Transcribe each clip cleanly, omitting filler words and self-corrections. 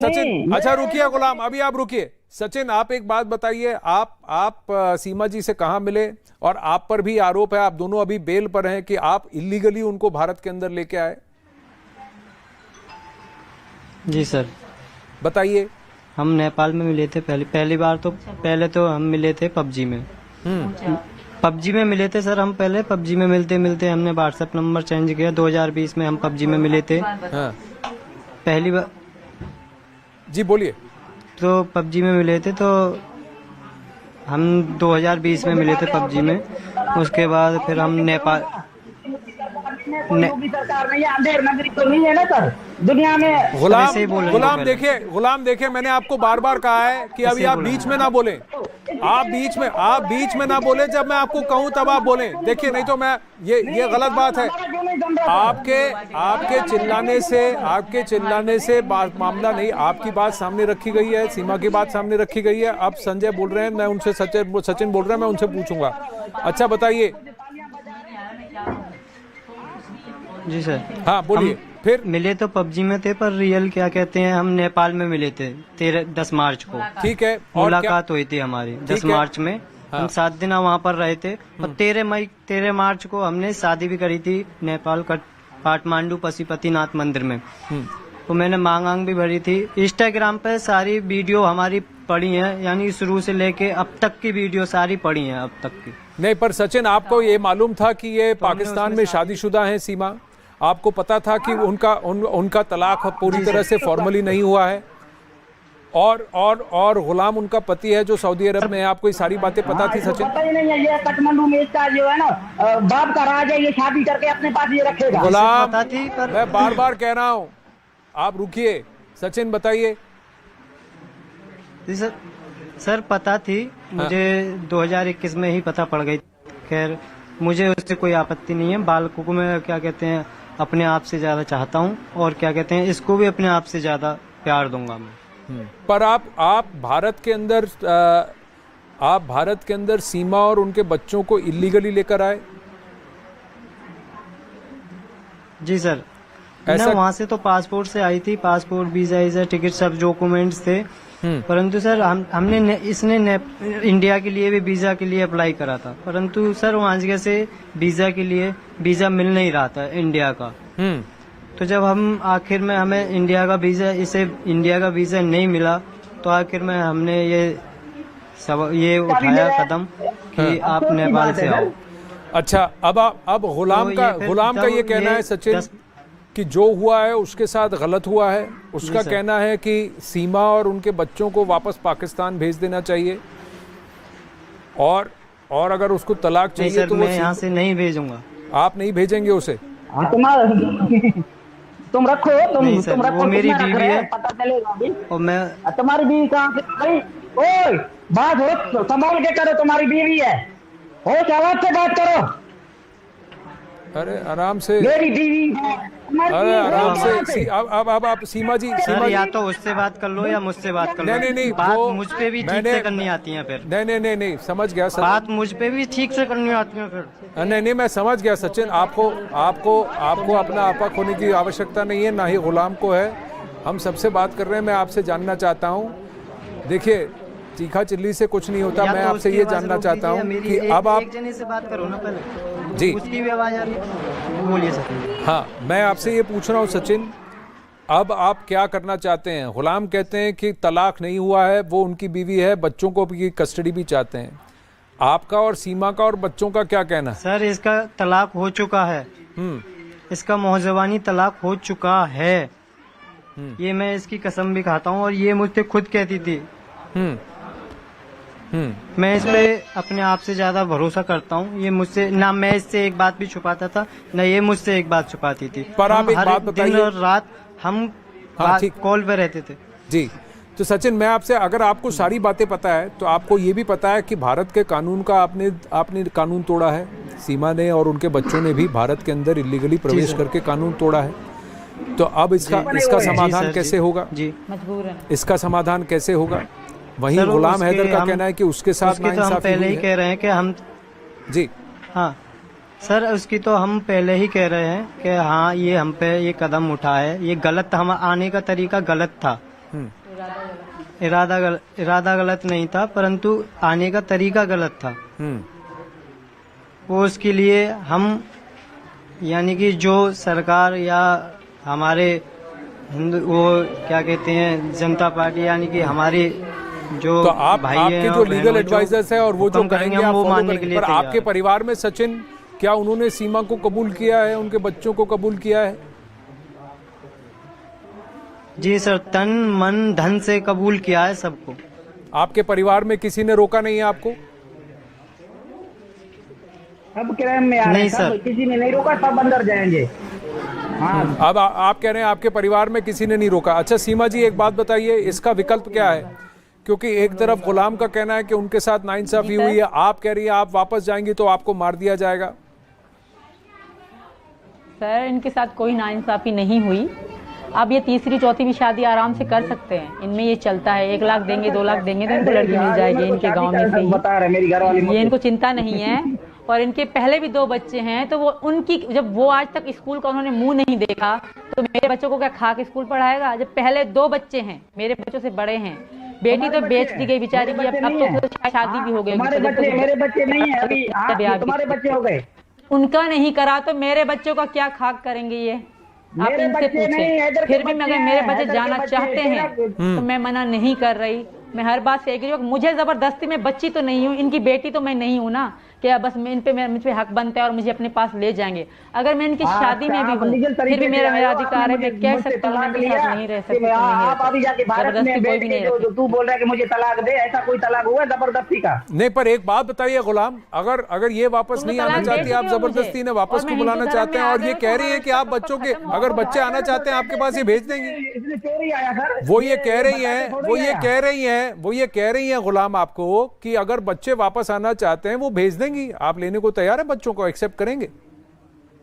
सचिन, अच्छा रुकिए गुलाम, अभी आप रुकिए। सचिन, आप एक बात बताइए, आप सीमा जी से कहाँ मिले? और आप पर भी आरोप है, आप दोनों अभी बेल पर हैं, कि आप इलीगली उनको भारत के अंदर लेके आए। जी सर, बताइए। हम नेपाल में मिले थे पहली बार। तो पहले तो हम मिले थे पबजी में। पबजी में मिले थे सर। हम पहले पबजी में मिलते मिलते हमने व्हाट्सएप नंबर चेंज किया। 2020 में हम पबजी में मिले थे। हाँ। पहली बार जी बोलिए। तो पबजी में मिले थे, तो हम 2020 में मिले थे पबजी में। उसके बाद फिर हम नेपाल सरकार नहीं है, अंधेर नगरी तो नहीं है ना सर दुनिया में। गुलाम देखिए, मैंने आपको बार बार कहा है कि अभी आप बीच में ना बोलें। आप बीच में ना बोले। जब मैं आपको कहूं तब आप बोलें। देखिए, नहीं तो मैं ये गलत बात है। आपके चिल्लाने से मामला नहीं। आपकी बात सामने रखी गई है, सीमा की बात सामने रखी गई है। अब संजय बोल रहे हैं, मैं उनसे सचिन बोल रहे हैं, मैं उनसे पूछूंगा। अच्छा बताइए। जी सर। हाँ बोलिए। फिर मिले तो पबजी में थे, पर रियल क्या कहते हैं, हम नेपाल में मिले थे 10 मार्च को। ठीक है। मुलाकात हुई थी हमारी 10 मार्च में। हाँ। हम 7 दिन वहाँ पर रहे थे। और 13 मार्च को हमने शादी भी करी थी नेपाल काठमांडू पशुपतिनाथ मंदिर में। तो मैंने मांग भी भरी थी। इंस्टाग्राम पे सारी वीडियो हमारी पड़ी है, यानी शुरू से लेके अब तक की वीडियो सारी पड़ी है अब तक की। नहीं, पर सचिन, आपको ये मालूम था कि ये पाकिस्तान में शादीशुदा हैं? सीमा, आपको पता था कि उनका तलाक पूरी तरह से फॉर्मली नहीं हुआ है? और गुलाम उनका पति है जो सऊदी अरब में है। आपको ये सारी बातें पता थी सचिन? पता ही नहीं है। ये काठमांडू में इसका जो है ना बाप का राज है, ये शादी करके अपने पास ये रखेगा। गुलाम, पता थी, पर मैं बार बार कह रहा हूँ, आप रुकिए। सचिन बताइए। जी सर, पता थी मुझे। 2021 में ही पता पड़ गई। खैर, मुझे उससे कोई आपत्ति नहीं है। बालकों को मैं क्या कहते हैं अपने आप से ज्यादा चाहता हूँ, और क्या कहते हैं इसको भी अपने आप से ज्यादा प्यार दूंगा मैं। पर आप भारत के अंदर सीमा और उनके बच्चों को इलीगली लेकर आए? जी सर। ना, वहाँ से तो पासपोर्ट से आई थी। पासपोर्ट, वीजा, टिकट, सब डॉक्यूमेंट्स थे। परंतु सर हमने इसने इंडिया के लिए भी वीजा के लिए अप्लाई करा था। परंतु सर वहाँ से वीजा के लिए वीजा मिल नहीं रहा था इंडिया का। तो जब हम आखिर में हमें इंडिया का वीजा नहीं मिला, तो आखिर में हमने ये उठाया कदम कि आप नेपाल से आओ। अच्छा, अब गुलाम का ये कहना है सचिन कि जो हुआ है उसके साथ गलत हुआ है। उसका कहना है कि सीमा और उनके बच्चों को वापस पाकिस्तान भेज देना चाहिए, और अगर उसको तलाक चाहिए तो मैं यहाँ से नहीं भेजूंगा। आप नहीं भेजेंगे उसे? तुम रखो, तुम रखो। वो मेरी बीवी है, पता चलेगा अभी। और मैं तुम्हारी बीवी कहाँ से भाई? ओए, बात हो संभाल के करो। तुम्हारी बीवी है, होश आवाज से बात करो। अरे आराम से। मेरी बीवी है। अरे आराम से। अब आप सीमा जी या तो उससे बात कर लो या मुझसे बात कर लो। नहीं, बात मुझ पे भी ठीक से करनी आती है फिर। नहीं, समझ गया सर। बात मुझ पे भी ठीक से करनी आती है फिर। नहीं, मैं समझ गया सचिन। आपको अपना आपा खोने की आवश्यकता नहीं है, ना ही गुलाम को है। हम सबसे बात कर रहे हैं। मैं आपसे जानना चाहता हूँ, देखिए, चीखा चिल्ली से कुछ नहीं होता। मैं आपसे ये जानना चाहता हूँ कि अब आप एक जने से बात करो ना पहले। जी, उसकी भी आवाज आ रही है, बोलिए सर। हाँ, मैं आपसे ये पूछ रहा हूँ सचिन, अब आप क्या करना चाहते हैं? गुलाम कहते हैं कि तलाक नहीं हुआ है, वो उनकी बीवी है, बच्चों को भी कस्टडी भी चाहते हैं। आपका और सीमा का और बच्चों का क्या कहना है? सर, इसका तलाक हो चुका है। इसका मोहजबानी तलाक हो चुका है। ये मैं इसकी कसम भी खाता हूँ, और ये मुझसे खुद कहती थी। मैं इस पे अपने आप से ज्यादा भरोसा करता हूँ। ये मुझसे ना, मैं इससे एक बात भी छुपाता था, ना ये मुझसे एक बात छुपाती थी। पर आप एक बात बताइए। दिन और रात हम कॉल पे रहते थे। जी, तो सचिन, मैं आपसे, अगर आपको सारी बातें पता है तो आपको ये भी पता है कि भारत के कानून का आपने कानून तोड़ा है। सीमा ने और उनके बच्चों ने भी भारत के अंदर इलीगली प्रवेश करके कानून तोड़ा है। तो अब इसका समाधान कैसे होगा? जी, इसका समाधान कैसे होगा? वहीं गुलाम हैदर का कहना है कि उसके साथ तो हम पहले ही कह रहे हैं कि हम जी, हाँ सर, उसकी तो हम पहले ही कह रहे हैं कि हाँ, ये हम पे ये कदम उठा है, ये गलत, हम आने का तरीका गलत था। इरादा गलत नहीं था, परंतु आने का तरीका गलत था। वो उसके लिए हम यानी कि जो सरकार या हमारे हिंदू वो क्या कहते हैं जनता पार्टी यानी कि हमारे जो तो आप भाई आपके हैं जो और लीगल बहनों एडवाइजर्स हैं और वो जो हुक्म कहेंगे हम आप वो फॉलो मानने करेंगे। के लिए पर तैयार आपके हैं। परिवार में सचिन, क्या उन्होंने सीमा को कबूल किया है, उनके बच्चों को कबूल किया है? जी सर, तन मन धन से कबूल किया है सबको। आपके परिवार में किसी ने रोका नहीं है आपको? सब क्रैम में आ रहे नहीं हैं, सब सर। किसी ने नहीं रोका, सब अंदर जाएंगे। हाँ अब आप कह रहे हैं आपके परिवार में किसी ने नहीं रोका। अच्छा सीमा जी, एक बात बताइए, इसका विकल्प क्या है? क्योंकि एक तरफ गुलाम का कहना है कि उनके साथ नाइंसाफी हुई है, आप कह रही है आप वापस जाएंगी तो आपको मार दिया जाएगा। सर इनके साथ कोई नाइंसाफी नहीं हुई। अब ये तीसरी चौथी भी शादी आराम से कर सकते हैं, इनमें ये चलता है 1 लाख देंगे 2 लाख देंगे तो इनको लड़की मिल जाएगी इनके गांव में से बता रहे मेरी घरवाली ही। ये इनको चिंता नहीं है। और इनके पहले भी 2 बच्चे हैं, तो वो उनकी जब वो आज तक स्कूल का उन्होंने मुंह नहीं देखा तो मेरे बच्चों को क्या खा के स्कूल पढ़ाएगा? जब पहले 2 बच्चे हैं, मेरे बच्चों से बड़े हैं, बेटी तो बेच दी गई बेचारी की, अब तो शादी भी हो गई। तुम्हारे बच्चे मेरे बच्चे नहीं है अभी, तुम्हारे बच्चे हो गए। उनका नहीं करा तो मेरे बच्चों का क्या खाक करेंगे ये? आप मेरे इनसे बच्चे नहीं, पूछें। इधर के फिर भी मैं अगर बच्चे मेरे हैं, बच्चे इधर के जाना बच्चे चाहते हैं, हैं तो मैं मना नहीं कर रही। मैं हर बात से एग्री हूँ। मुझे जबरदस्ती में बच्ची तो नहीं हूँ, इनकी बेटी तो मैं नहीं हूँ ना कि बस मुझ पे हक बनता है और मुझे अपने पास ले जाएंगे। अगर मैं इनकी शादी में भी हूँ फिर भी मेरा अधिकार है, मैं कह सकती हूँ इनके साथ नहीं रह सकती। आप अभी जाके भारत में कोई भी नहीं जो तू बोल रहा है कि मुझे तलाक दे, ऐसा कोई तलाक हुआ जबरदस्ती का? नहीं, पर एक बात बताइए गुलाम, अगर ये वापस नहीं आना चाहती, आप जबरदस्ती ने वापस क्यों बुलाना चाहते हैं? और ये कह रही है कि आप बच्चों के अगर बच्चे आना चाहते हैं आपके पास, ये भेज देंगी। इसने चोरी आया सर। वो ये कह रही हैं गुलाम आपको कि अगर बच्चे वापस आना चाहते हैं वो भेज देंगी। आप लेने को तैयार है? बच्चों को एक्सेप्ट करेंगे?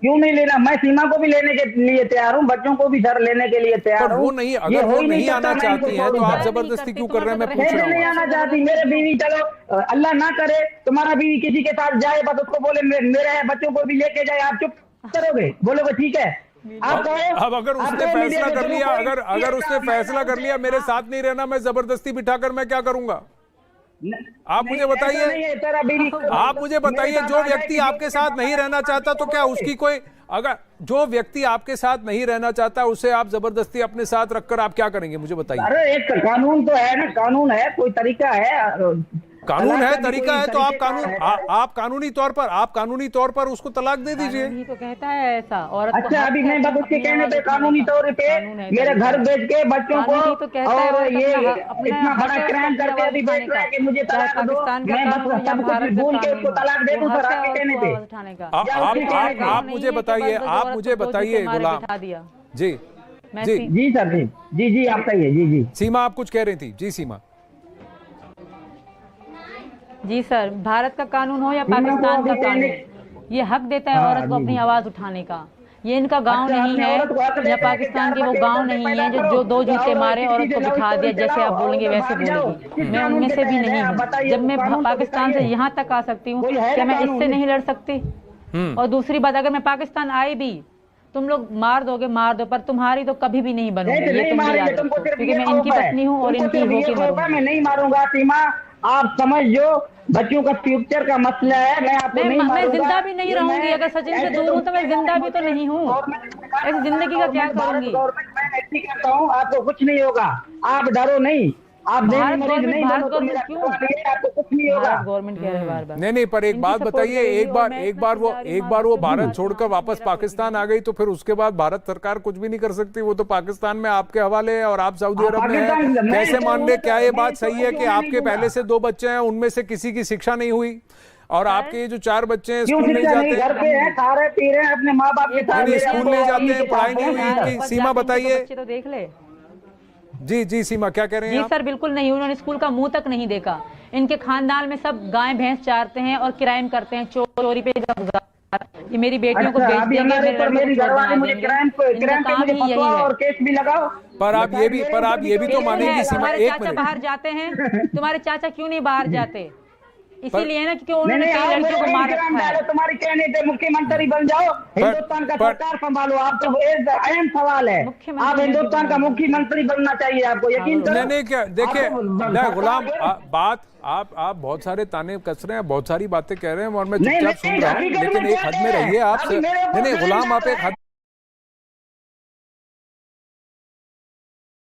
क्यों नहीं लेना? मैं सीमा को भी लेने के लिए तैयार हूँ, बच्चों को भी सर लेने के लिए तैयार हूँ। वो नहीं, अगर वो नहीं आना चाहती हैं तो आप जबरदस्ती क्यों कर रहे हैं? मैं पूछ रहा नहीं हूँ। आना चाहती मेरे बीवी, चलो अल्लाह ना करे तुम्हारा बीवी किसी के साथ जाए, बस उसको बोले मेरे बच्चों को भी लेके जाए, आप चुप करोगे? बोलोगे ठीक है? आप अब अगर उसने फैसला कर लिया, अगर उसने फैसला कर लिया मेरे साथ नहीं रहना, मैं जबरदस्ती बिठाकर मैं क्या करूंगा? आप मुझे बताइए, आप मुझे बताइए, जो व्यक्ति आपके साथ नहीं रहना चाहता तो क्या उसकी कोई, अगर जो व्यक्ति आपके साथ नहीं रहना चाहता उसे आप जबरदस्ती अपने साथ रखकर आप क्या करेंगे? मुझे बताइए। अरे एक कानून तो है ना, कानून है, कोई तरीका है, कानून है, तरीका है, तो आप कानूनी तौर पर उसको तलाक दे दीजिए। ही तो कहता है ऐसा। और अच्छा अभी मैं बस उसके कहने पे कानूनी तौर पे मेरे घर बेच के बच्चों को, और ये इतना बड़ा क्राइम करके अभी बेच रहा है कि मुझे तलाक दो, मैं बस सब कुछ भूल के उसको तलाक दे दूं सर आपके कहने पे? आप मुझे बताइए गुलाम जी। जी सर, जी आप कहिए। जी सीमा, आप कुछ कह रही थी? जी सीमा। जी सर, भारत का कानून हो या पाकिस्तान का कानून, ये हक देता है औरत को अपनी आवाज उठाने का। ये इनका गांव नहीं है या पाकिस्तान के वो गांव नहीं है जो 2 जूते मारे औरत को बिठा दिया, जैसे आप बोलेंगे वैसे बोलेगी। मैं उनमें से भी नहीं हूँ। जब मैं पाकिस्तान से यहाँ तक आ सकती हूँ, क्या मैं इससे नहीं लड़ सकती? और दूसरी बात, अगर मैं पाकिस्तान आई भी, तुम लोग मार दोगे, मार दो, पर तुम्हारी तो कभी भी नहीं बनूंगी, ये तुम भी याद रखो, क्योंकि मैं इनकी पत्नी हूँ और इनकी होके मरूंगी। मैं नहीं मारूंगा सीमा, आप समझ जो बच्चों का फ्यूचर का मसला है, मैं आपको नहीं मारूंगा। मैं जिंदा भी नहीं रहूंगी अगर सचिन से दूर हूँ, तो मैं जिंदा भी तो नहीं हूँ। ऐसी जिंदगी का क्या करूंगी? मैं ऐसी करता हूँ, आपको कुछ नहीं होगा, आप डरो नहीं। आप भारत गवर्नमेंट क्यों? आपको कुछ नहीं होगा। गवर्नमेंट कह रहे हैं बार बार। नहीं, पर एक बात बताइए, एक बार वो भारत छोड़कर वापस पाकिस्तान आ गई तो फिर उसके बाद भारत सरकार कुछ भी नहीं कर सकती? वो तो पाकिस्तान में आपके हवाले है और आप सऊदी अरब में हैं। कैसे मान ले? क्या ये बात सही है कि आपके पहले से 2 बच्चे हैं, उनमें से किसी की शिक्षा नहीं हुई और आपके ये जो 4 बच्चे हैं स्कूल नहीं जाते? घर पे हैं, खा रहे पी रहे हैं अपने माँ बाप के साथ, स्कूल नहीं जाते हैं, पढ़ाई नहीं हुई इनकी। सीमा बताइए। बच्चे तो देख ले। जी सीमा, क्या कह रहे हैं? जी सर, बिल्कुल नहीं, उन्होंने स्कूल का मुंह तक नहीं देखा। इनके खानदान में सब गाय भैंस चारते हैं और क्राइम करते हैं, चोरी पे। ये मेरी बेटियों को बेच देंगे, मेरी घरवाली मुझे क्राइम पे मुझे फंसवाओ और केस भी लगाओ। पर आप ये भी तो मानेंगी सीमा, एक चाचा बाहर जाते हैं, तुम्हारे चाचा क्यों नहीं बाहर जाते? इसीलिए ना, क्योंकि उन्होंने कई लड़कियों को मार रखा है। तुम्हारी कहने पे मुख्यमंत्री बन जाओ, हिंदुस्तान का सरकार संभालो, आप तो अहम सवाल है, आप हिंदुस्तान का मुख्यमंत्री बनना चाहिए आपको, यकीन करो। नहीं क्या देखिए गुलाम, बात आप बहुत सारे ताने कस रहे हैं, बहुत सारी बातें कह रहे हैं और मैं चुपचाप सुन रहा हूँ, लेकिन एक हद में रहिए आप। नहीं गुलाम, आप एक हद